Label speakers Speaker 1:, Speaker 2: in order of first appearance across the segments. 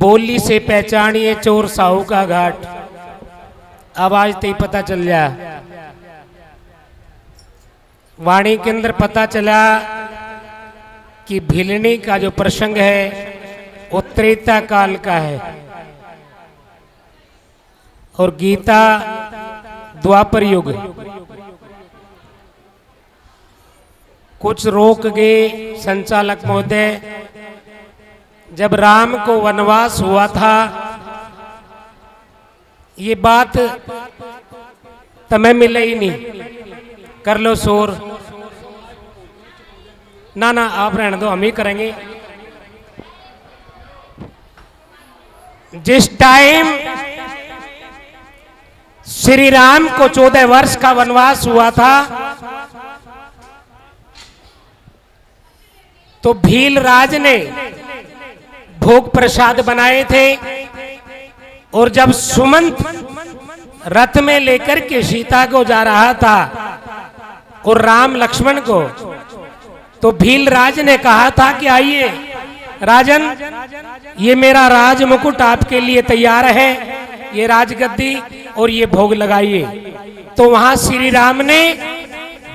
Speaker 1: बोली से पहचानिए चोर साहू का घाट। आवाज ते ही पता चल जा। वाणी के अंदर पता चला कि भिलनी का जो प्रसंग है वो त्रेता काल का है और गीता द्वापर युग। कुछ रोक गए संचालक महोदय, जब राम को वनवास हुआ था ये बात तुम्हें मिले ही नहीं, कर लो शोर। ना ना आप रहने दो, हम ही करेंगे। जिस टाइम श्री राम को 14 वर्ष का वनवास हुआ था तो भीलराज ने भोग प्रसाद बनाए थे और जब सुमंत रथ में लेकर के सीता को जा रहा था और राम लक्ष्मण को, तो भीलराज ने कहा था कि आइए राजन, ये मेरा राज मुकुट आपके लिए तैयार है, ये राजगद्दी और ये भोग लगाइए। तो वहां श्री राम ने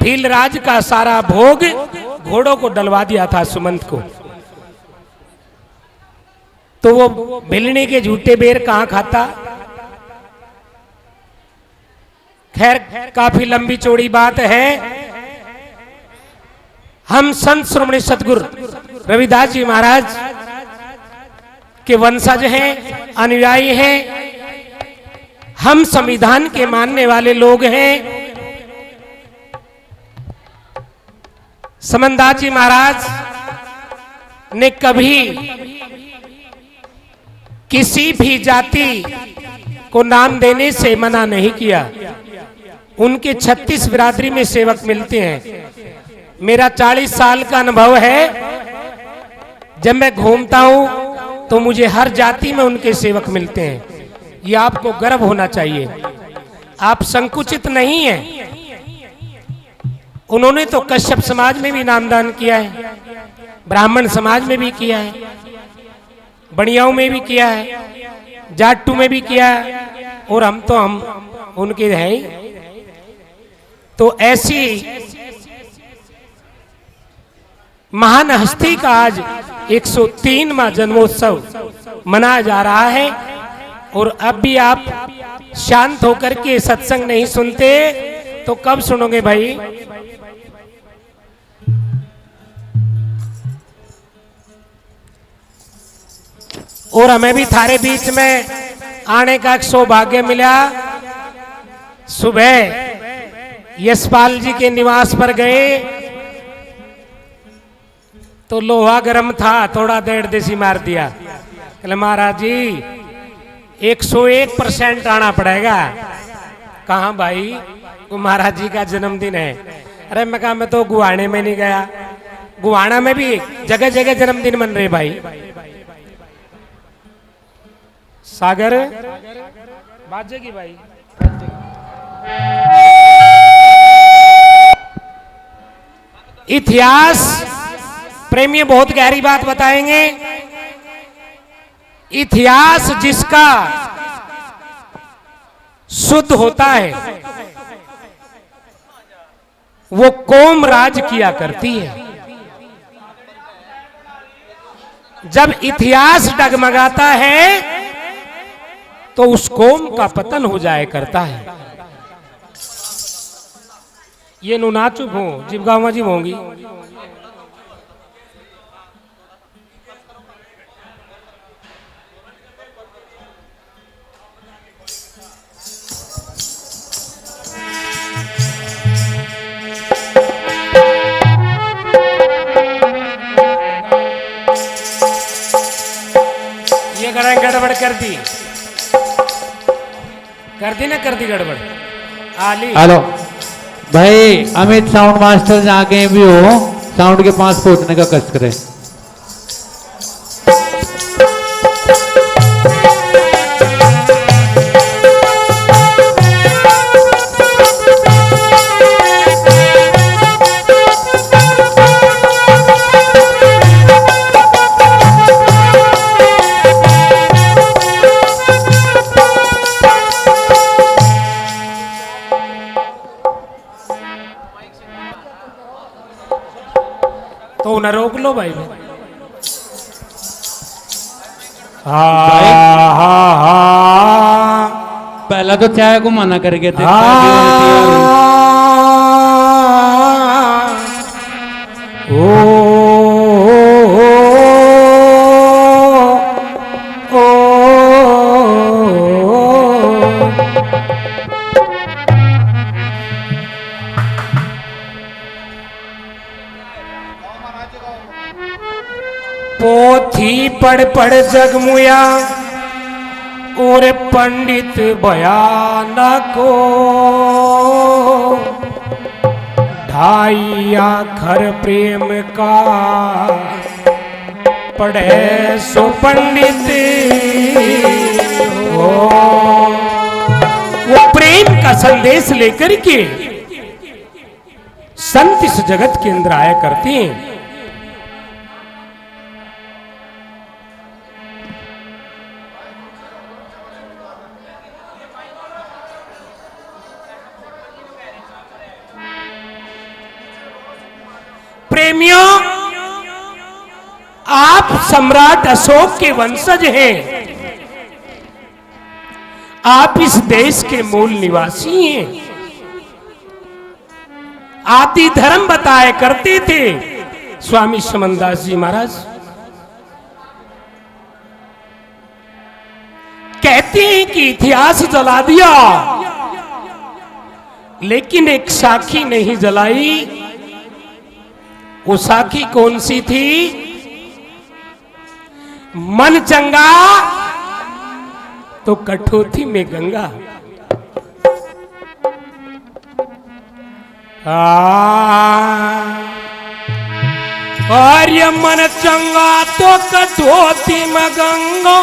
Speaker 1: भीलराज का सारा भोग घोड़ों को डलवा दिया था सुमंत को। तो वो भिलनी के झूठे बेर कहां खाता। खैर काफी लंबी चौड़ी बात है। हम संत श्रोमणी सतगुरु रविदास जी महाराज के वंशज हैं, अनुयायी हैं, हम संविधान के मानने वाले लोग हैं। समनदास जी महाराज ने कभी किसी भी जाति को नाम देने से मना नहीं किया। उनके 36 बिरादरी में सेवक मिलते हैं। मेरा 40 साल का अनुभव है, जब मैं घूमता हूं तो मुझे हर जाति में उनके सेवक मिलते हैं। ये आपको गर्व होना चाहिए, आप संकुचित नहीं हैं। उन्होंने तो कश्यप समाज में भी नामदान किया है, ब्राह्मण समाज में भी किया है, बनियाओं में भी किया है, जाटू में भी किया है, और हम उनके हैं। तो ऐसी महान हस्ती का आज 103वां जन्मोत्सव मनाया जा रहा है। और अब भी आप शांत होकर के सत्संग नहीं सुनते तो कब सुनोगे भाई। और हमें भी थारे बीच में आने का एक सौभाग्य मिला। सुबह यशपाल जी के निवास पर गए तो लोहा गर्म था, थोड़ा देर देसी मार दिया। कहले महाराज जी 101% आना पड़ेगा। कहाँ भाई, वो महाराज जी का जन्मदिन है। अरे मैं कहा मैं तो गुवाने में नहीं गया। गुवाना में भी जगह जगह जन्मदिन मन रहे भाई। सागर बाजेगी भाई। इतिहास प्रेमी बहुत गहरी बात बताएंगे। इतिहास जिसका शुद्ध होता है वो कौम राज किया करती है। जब इतिहास डगमगाता है तो उस कौम का पतन हो जाया करता है। ये नुना चुप हो जिबगावा जी होंगी। ये गड़बड़ कर दी गड़बड़। आली
Speaker 2: हेलो भाई, अमित साउंड मास्टर जहाँ कहीं भी हो, साउंड के पास पहुंचने का कष्ट करें।
Speaker 1: तो उन्हें रोक लो भाई।
Speaker 2: पहला तो चाय को मना करके थे।
Speaker 1: पोथी पढ़ पढ़ जगमुया और पंडित बयान को ढाई आखर प्रेम का पढ़े सो पंडित हो। वो प्रेम का संदेश लेकर के संत इस जगत के अंदर आया करते हैं। प्रेमियों, आप सम्राट अशोक के वंशज हैं। आप इस देश के मूल निवासी हैं। आदि धर्म बताया करते थे स्वामी समनदास जी महाराज। कहते हैं कि इतिहास जला दिया, लेकिन एक साखी नहीं जलाई। वो साखी कौन सी थी? मन चंगा तो कठौती में गंगा। और ये मन चंगा तो कठौती में गंगा।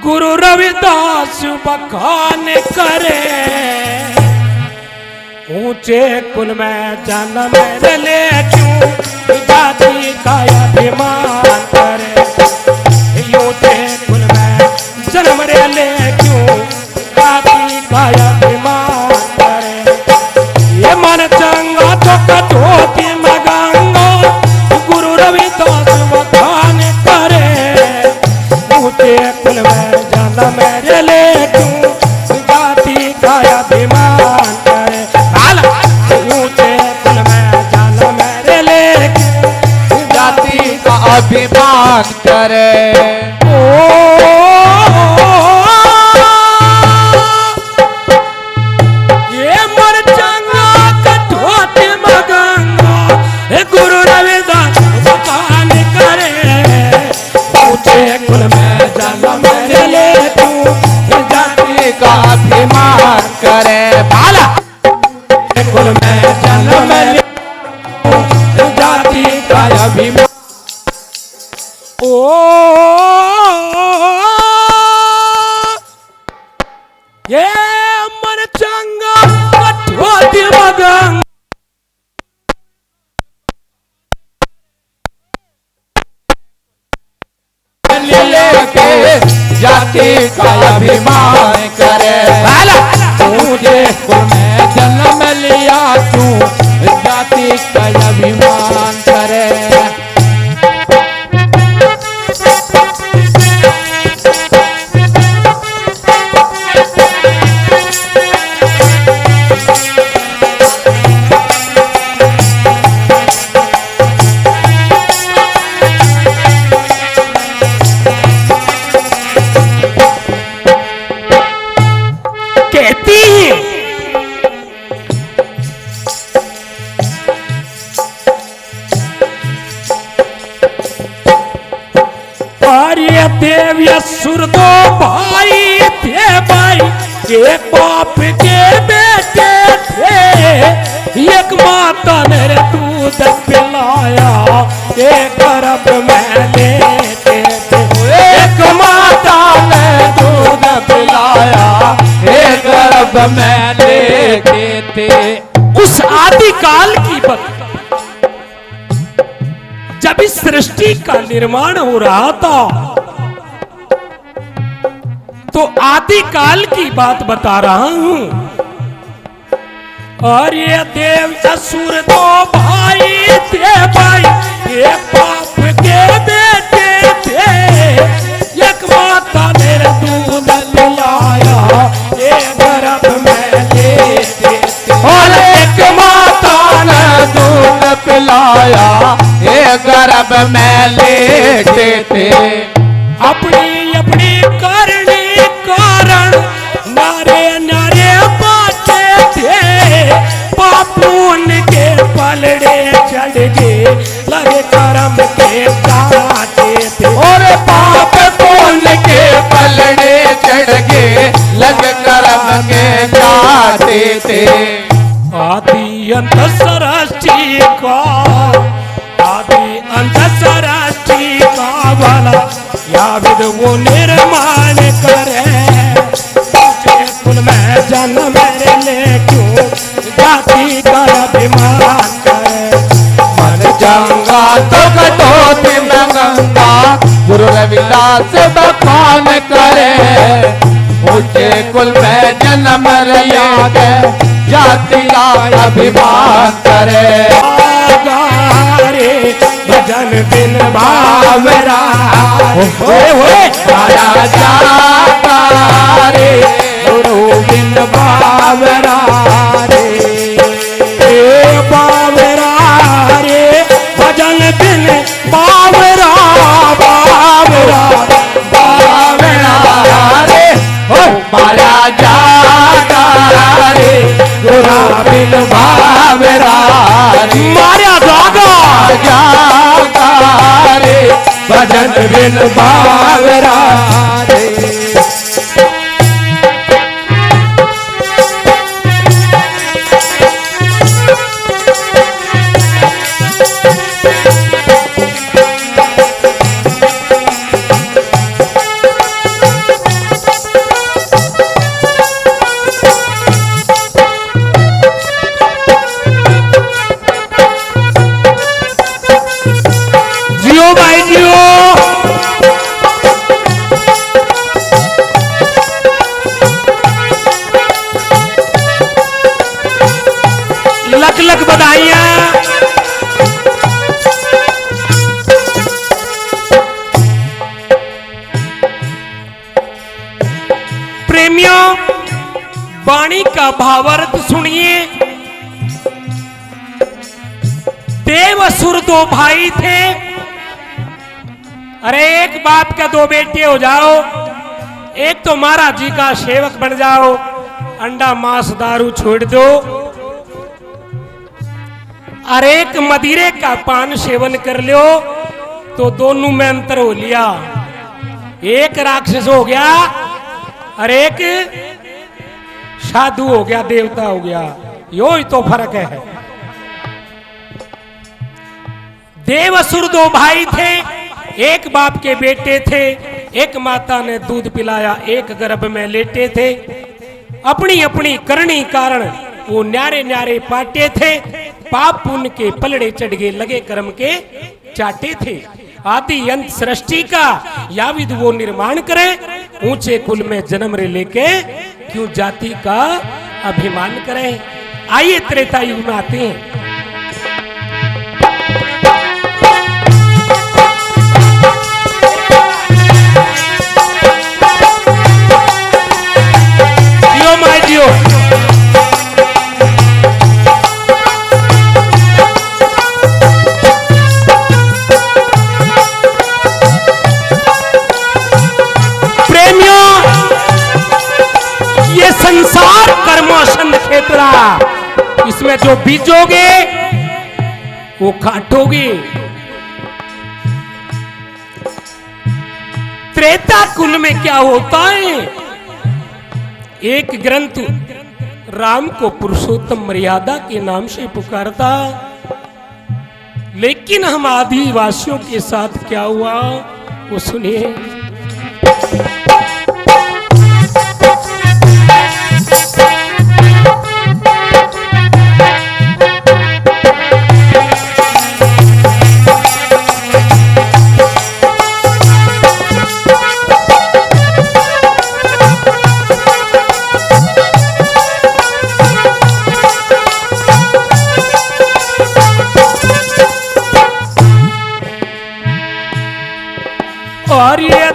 Speaker 1: गुरु रविदास बखान करे, ऊंचे कुल में जन्म ले क्यों जाति का अभिमान करे। ऊंचे कुल में जन्म ले क्यों जाति का अभिमान करे। ये मन चंगा तो कठौती में गंगा। गुरु रविदास बखान करे, ऊंचे कुल में जन्म ले क्यों जाति का अभिमान करे।
Speaker 3: अभिमान करे।
Speaker 1: ये मन चंगा कठौती में गंगा। गुरु रविदास बखान करे, ऊंचे कुल में जन्म ले तू
Speaker 3: जाति का अभिमान करे।
Speaker 1: बाला कुल में जन्म ले जाति का अभिमान। ये मन चंगा कठौती में गंगा।
Speaker 3: लेके जाति का अभिमान करे। मुझे कुल में जन्म लिया तू जाति का अभिमान करे।
Speaker 1: देव असुर दो भाई थे भाई, एक बाप के बेटे थे। एक माता ने दूध पिलाया, एक गर्भ में लेते थे।
Speaker 3: एक माता ने दूध पिलाया, एक गर्भ में लेते थे।
Speaker 1: उस आदिकाल की बात, जब इस सृष्टि का निर्माण हो रहा था, तो आदिकाल की बात बता रहा हूं। और ये देव असुर दो भाई थे भाई,
Speaker 3: पिलाया हे गर्भ में लेटे थे।
Speaker 1: अपनी अपनी करनी कारण नारे नारे बाटे थे, पापून के पलड़े चढ़ गए लगे कर्म के काटे थे।
Speaker 3: और पाप पुण्य के पलड़े चढ़ गए लग कर्म के काटे थे।
Speaker 1: आदि अंत सृष्टि का, आदि अंत सृष्टि का वाला या विद वो निर्माण करे, ऊंचे कुल में जन्म मेरे ले क्यों जाति का अभिमान करे।
Speaker 3: मन जंगा तो कटौती में गंगा गुरु रविदास बखान करे। ऊंचे कुल में जन्म लिया गए जाति का अभिमान करे।
Speaker 1: गारे भजन बिन भावरा
Speaker 3: राजा जाता रे
Speaker 1: गुरु बिन भावरा रे बावरा रे भजन बिन बावरा बावरा
Speaker 3: बावरा रे हो माया जाता रे गुरु बिन बावरा रे
Speaker 1: मारा जागा
Speaker 3: जाता रे भजन बिन बावरा रे।
Speaker 1: जियो भाई जियो। लख लख बधाइयां। प्रेमियों, वाणी का भावार्थ सुनिए। देव असुर दो भाई थे। अरे एक बाप के दो बेटे हो जाओ, एक तो महाराज जी का सेवक बन जाओ, अंडा मांस दारू छोड़ दो, और एक मदिरे का पान सेवन कर लो तो दोनों में अंतर हो लिया। एक राक्षस हो गया और एक साधु हो गया, देवता हो गया। यो ही तो फर्क है। देव असुर दो भाई थे, एक बाप के बेटे थे, एक माता ने दूध पिलाया, एक गर्भ में लेटे थे। अपनी अपनी करनी कारण वो न्यारे न्यारे पाटे थे, पाप पुण्य के पलड़े चढ़ गए लगे कर्म के चाटे थे। आदि अंत सृष्टि का या विद वो निर्माण करे, ऊंचे कुल में जन्म रे लेके क्यों जाति का अभिमान करे। आइए त्रेता युग में आते हैं। संसार कर्मोषण खेतरा, इसमें जो बीजोगे वो काटोगे। त्रेता कुल में क्या होता है? एक ग्रंथ राम को पुरुषोत्तम मर्यादा के नाम से पुकारता, लेकिन हम आदिवासियों के साथ क्या हुआ वो सुनिए। और ये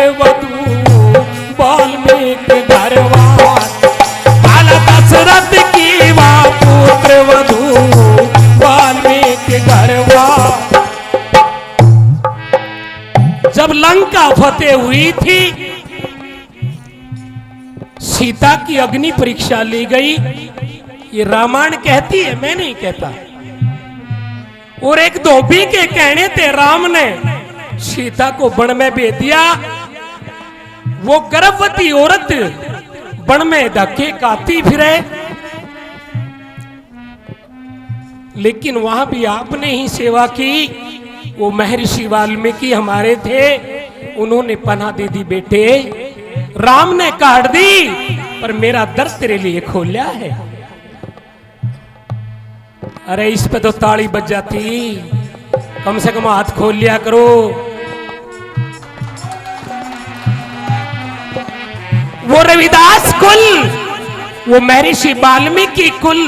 Speaker 1: पुत्र वधू वाल्मीकि घरवास। काला दशरथ की वा पुत्र वधू वाल्मीकि घरवास। जब लंका फतेह हुई थी, सीता की अग्नि परीक्षा ली गई। ये रामायण कहती है, मैं नहीं कहता। और एक धोबी के कहने थे राम ने सीता को वन में भेज दिया। वो गर्भवती औरत वन में धक्के खाती फिरे, लेकिन वहां भी आपने ही सेवा की। वो महर्षि वाल्मीकि हमारे थे, उन्होंने पनाह दे दी। बेटे राम ने काट दी, पर मेरा दर तेरे लिए खोला है। अरे इस पे तो ताली बज जाती, कम से कम हाथ खोल लिया करो। वो रविदास कुल, वो महर्षि वाल्मीकि कुल,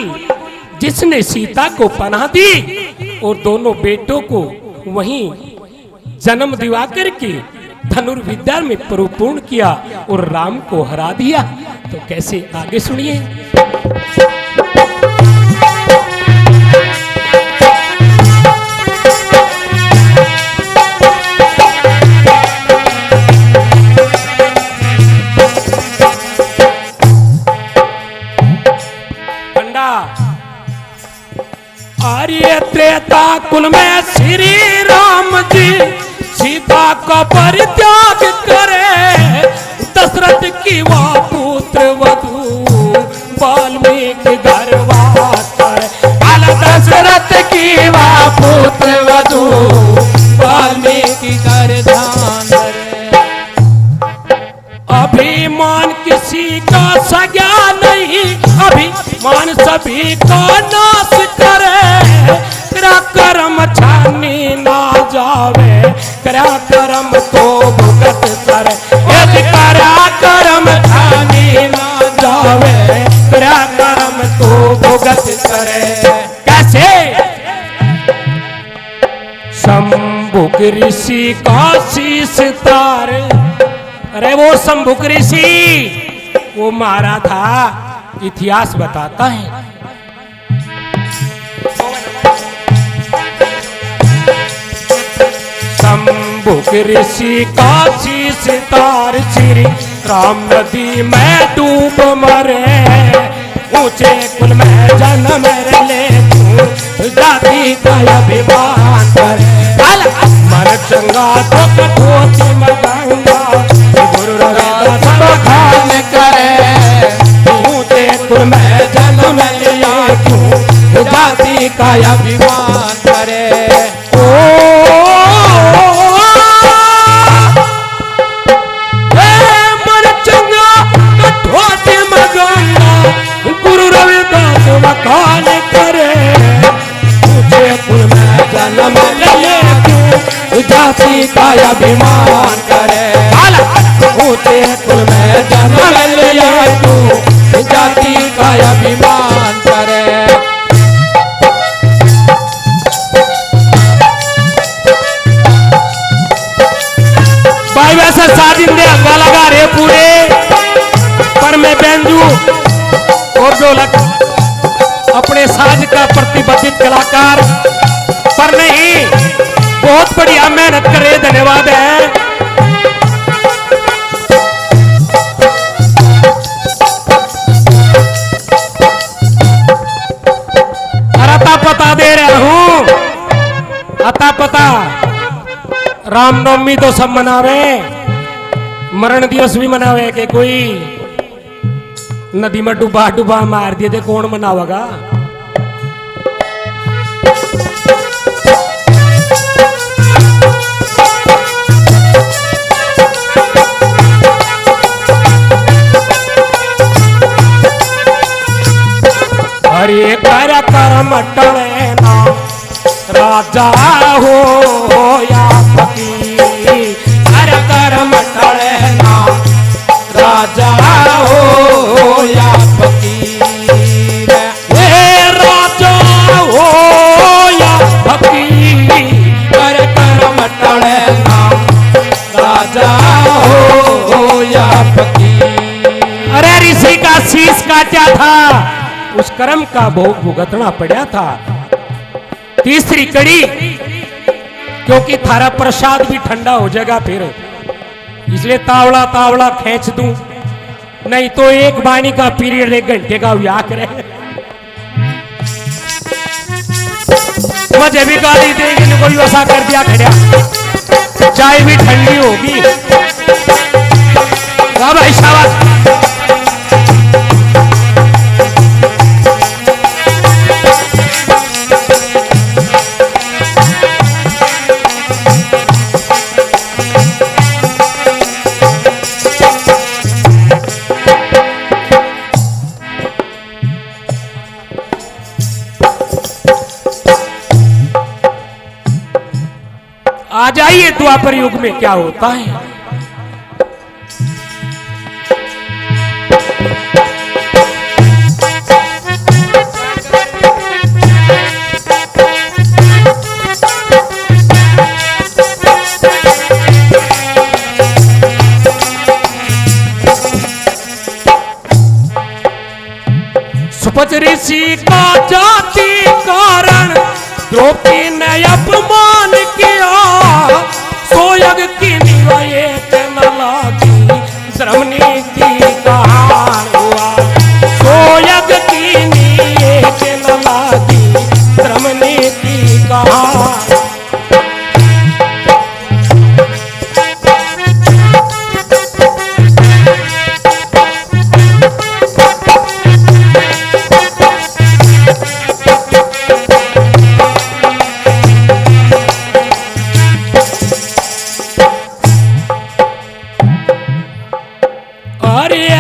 Speaker 1: जिसने सीता को पनाह दी और दोनों बेटों को वहीं जन्म दिवाकर के धनुर्विद्या में परिपूर्ण किया और राम को हरा दिया। तो कैसे, आगे सुनिए। पंडा, आर्य त्रेता कुल में श्री राम जी सीता का परित्याग करे। दशरथ की वह पुत्र वधू वाल्मीकि घरवास। काला दशरथ की वह पुत्र वधू वाल्मीकि घरवास। अभिमान किसी का सगा नहीं, अभिमान सभी का नाश करे। तेरा कर्म छानी ना जावे, तेरा कर्म तो भुगत करे। तेरा कर्म छानी ना जावे, तेरा कर्म तो भुगत करे। कैसे? शंभुक ऋषि का शीश तार। अरे वो शंभुक ऋषि वो मारा था, इतिहास बताता है। शंभुक ऋषि का शीश तार, श्री राम नदी में डूब मरे। ऊंचे कुल में जन्म ले तू, जाति का अभिमान करे। मन चंगा तो कठोर मगंगा, गुरु रविदास बखान करे। ऊंचे कुल में जन्म लिया तू, जाति का अभिमान करे। गुरु रविदास बखान करे। ऊंचे कुल में जन्म ले तू, जाति का अभिमान करे। ऊंचे कुल में जन्म ले तू, जाति का अभिमान करे। भाई वैसे साजिंदे वाला गा रहे पूरे, पर मैं बेंजू और ढोलक अपने साज का प्रतिबद्धित कलाकार, पर नहीं, बहुत बढ़िया मेहनत करे। धन्यवाद है। अता पता दे रहा हूं, अता पता। रामनवमी तो सब मनावे, मरण दिवस भी मनावे के कोई नदी में डुबा डुबा मार दिए थे, कौन मनावेगा? हरे कर कर्म टले ना राजा हो या फकीर। हर कर्म टले ना राजा हो या फकीर। हे राजा हो या फकीर, हर कर्म टले ना राजा हो शीश काटा था, उस कर्म का भोग भुगतना पड़ा था। तीसरी कड़ी, क्योंकि थारा प्रसाद भी ठंडा हो जाएगा फिर, इसलिए तावड़ा तावड़ा खींच दूं, नहीं तो एक वाणी का पीरियड 1 घंटे का व्याह करे। मुझे भी गाली देंगे, कोई वैसा कर दिया खड़ा, चाय भी ठंडी होगी। वाह भाई शाबाश। आ जाइए द्वापर युग में क्या होता है। सुपच ऋषि का जाति कारण द्रौपदी ने अपमान किया, सोयग की निवाये न लागी, धर्म नीति का हार हुआ। सोयग की निवाये न लागी, धर्म नीति का हार।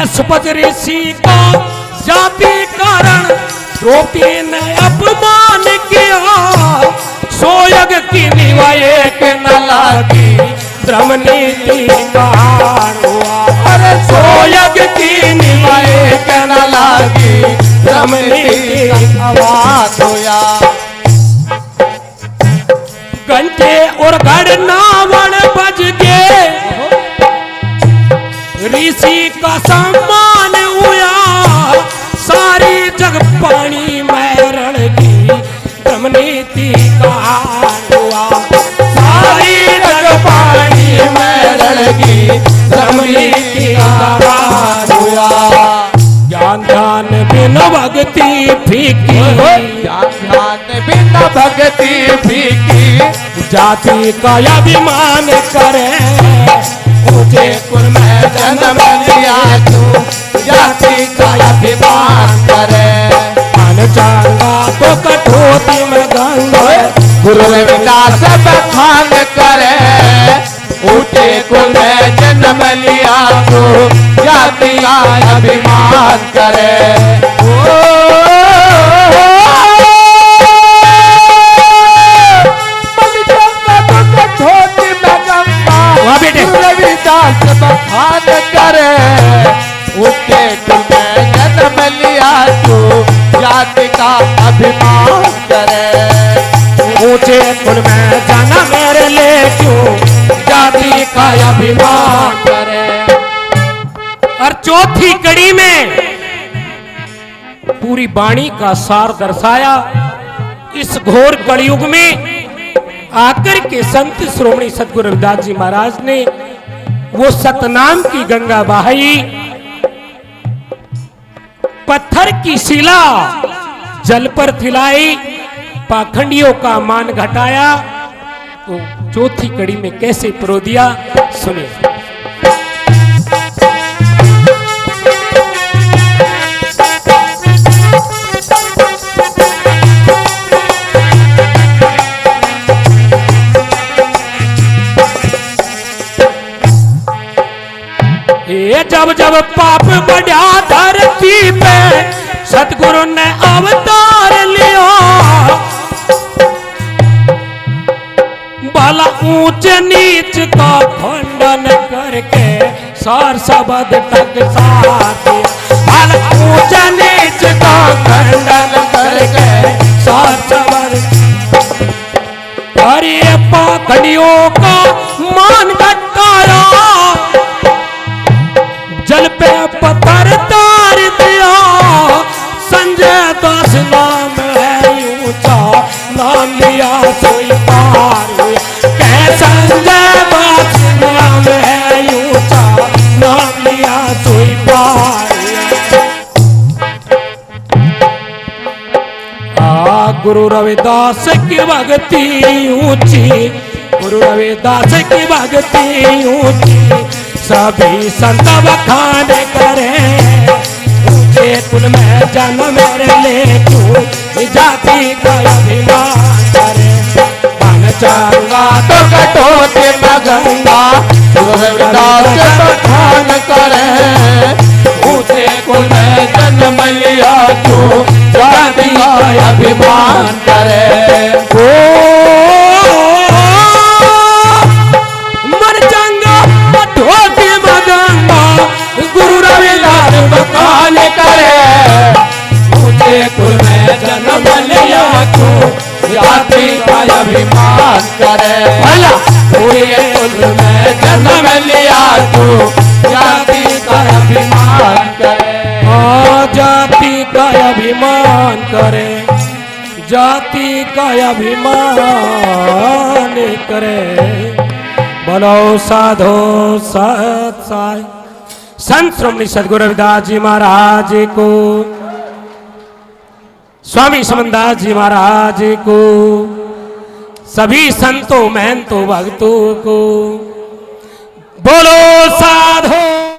Speaker 1: सुपच ऋषि का जाति कारण द्रौपदी ने अपमान किया, सोयग की निवाये के न लागी, धर्म नीति का हार हुआ। अरे सोयग की निवाये के न लागी, धर्म नीति का हार हुआ। घंटे और गढ़ नावण बज गए, ऋषि का सम्मान हुआ, सारी जग पानी में रणगी, धर्म नीति का हार हुआ। सारी जग पानी में रणगी, धर्म नीति का हार हुआ। ज्ञान ध्यान बिन भक्ति फीकी,
Speaker 3: ज्ञान ध्यान बिन भक्ति फीकी,
Speaker 1: जाति का अभिमान करे, ऊंचे कुल में
Speaker 3: जन्म लिया तू, जाति का अभिमान करे।
Speaker 1: मन चांगा तो कठोती में गंगा,
Speaker 3: गुरु विकास बखान करे, ऊंचे कुल में जन्म लिया तू, जाति का अभिमान करे। बखान करे, ऊंचे कुल में जन्म लिया तू, जाति का अभिमान करे।
Speaker 1: ऊंचे कुल में जाना मेरे ले क्यों, जाति का अभिमान करे। और चौथी कड़ी में पूरी वाणी का सार दर्शाया। इस घोर कलयुग में आकर के संत श्रोमणी सतगुरु रविदास जी महाराज ने वो सतनाम की गंगा बहाई, पत्थर की शिला जल पर थिलाई, पाखंडियों का मान घटाया। तो चौथी कड़ी में कैसे परो दिया, सुने। ये जब जब पाप बढ़ा धरती पे, सतगुरु ने अवतार लिया, भला ऊंच नीच का खंडन करके सार सबद तक साथ, भला ऊंच नीच का खंडन करके सार सबद। अरे पाखंडियों का मान घटाया, जल पे पत्थर तार दिया, सोई पाया। गुरु रविदास की भक्ति ऊंची, गुरु रविदास की भक्ति ऊंची, सभी संत बखान करे। ऊंचे कुल में जन्म मेरे ले तू, जाति का अभिमान करे। बन चांगा
Speaker 3: तो कटोते न गंगा, गुरु रविदास बखान करे। ऊंचे कुल में जन्म लिया तू, जाति का अभिमान करे।
Speaker 1: ओ मर चंगा कटोते न गंगा, गुरु रविदास
Speaker 3: बखान करे। ऊंचे कुल में जन्म लिया तू, जाति का अभिमान करे। ऊंचे कुल में जन्म लिया तू, जाति का अभिमान करे।
Speaker 1: जाति का अभिमान करे, जाति का अभिमान करे। बोलो साधो सत साई संत श्रोमणी सद्गुरु रविदास जी महाराज को, स्वामी समनदास जी महाराज को, सभी संतों महंतों भक्तों को। बोलो साधो